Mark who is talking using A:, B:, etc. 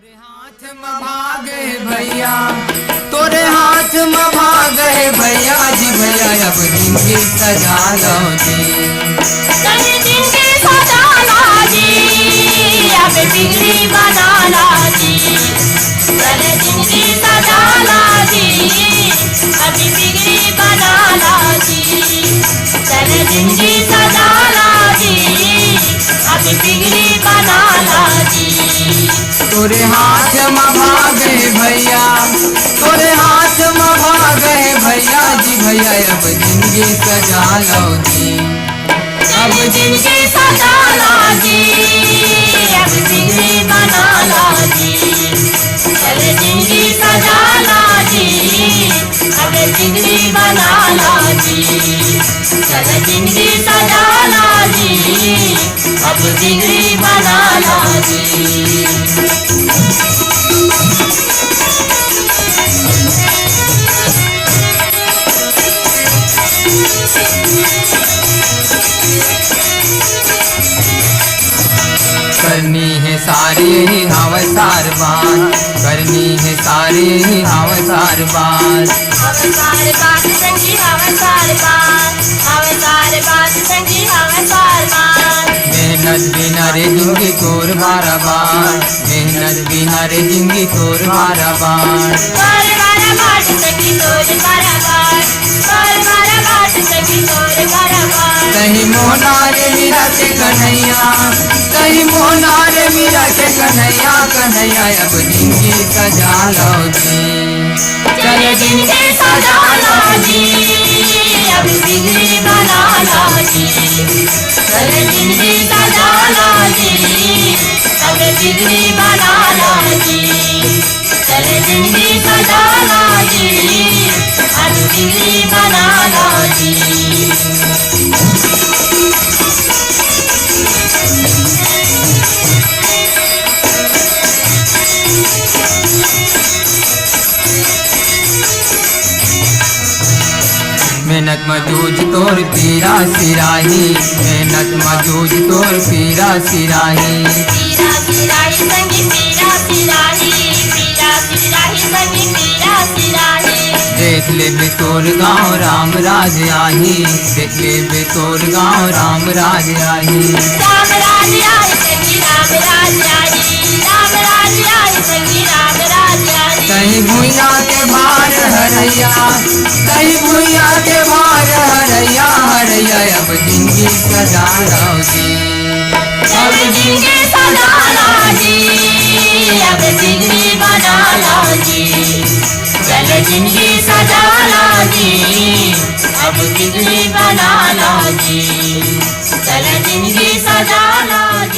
A: तोरे हाथ में भागे भैया, तोरे हाथ में भागे भैया जी भैया, अब जिंदगी सजा लो जी,
B: चल जिंदगी सजा लो जी, अब बिगड़ी बना लो जी, चल जिंदगी सजा लो जी, अब बिगड़ी बना लो जी, चल जिंदगी सजा लो जी, अब बिगड़ी बना लो जी।
A: तोरे हाथ में भागे भैया, तोरे हाथ में भागे भैया जी भैया, अब जिंदगी सजा लो जी,
B: अब जिंदगी सजा लो जी, अब बिगड़ी बना लो जी, चल जिंदगी सजा लो जी, अब बिगड़ी बना लो जी, चल जिंदगी सजा लो जी, अब बिगड़ी बना लो जी।
A: करनी है सारी ही हवसार बात, करनी है सारी ही हवसार बात,
B: हवसार बात संगी हवसार बात, हवसार बात संगी हवसार बात।
A: मेहनत बिना रे जिंदगी तोर बाराबार, मेहनत बिना रे जिंदगी तोर बाराबार,
B: बार बार बात संगी तोर बाराबार, बार बार बात संगी तोर बाराबार।
A: कहीं मोना रे मीरा के कन्हैया, कहीं मोना रे मीरा के कन्हैया, कन्हैया अब जिंदगी सजा लो जी,
B: चल जिंदगी सजा लो जी, अब बिगड़ी बना लो जी, चल जिंदगी सजा लो जी, अब बिगड़ी बना लो जी, चल जिंदगी सजा लो जी, अब बिगड़ी बना लो जी।
A: मेहनत मजूज तोर पीरा सिराही, मेहनत मजूज तोर पीरा सिराही,
B: पीरा सिराही संगी पीरा सिराही, पीरा सिराही संगी पीरा सिराही।
A: देख ले बे तोर गाँव राम राज आही, देख ले बे तोर गाँव राम राज आही,
B: राम राज आई संगी राम राज आई, राम राज आई संगी राम राज आई।
A: कहीं भुइया के भार हरैया, कहीं भुइया के भार हरैया, हरैया अब जिंदगी सजा लो जी,
B: अब जिंदगी सजा लो जी, अब बिगड़ी बना लो जी, चल जिंदगी सजा लो जी, अब बिगड़ी बना लो जी, चल जिंदगी सजा लो जी।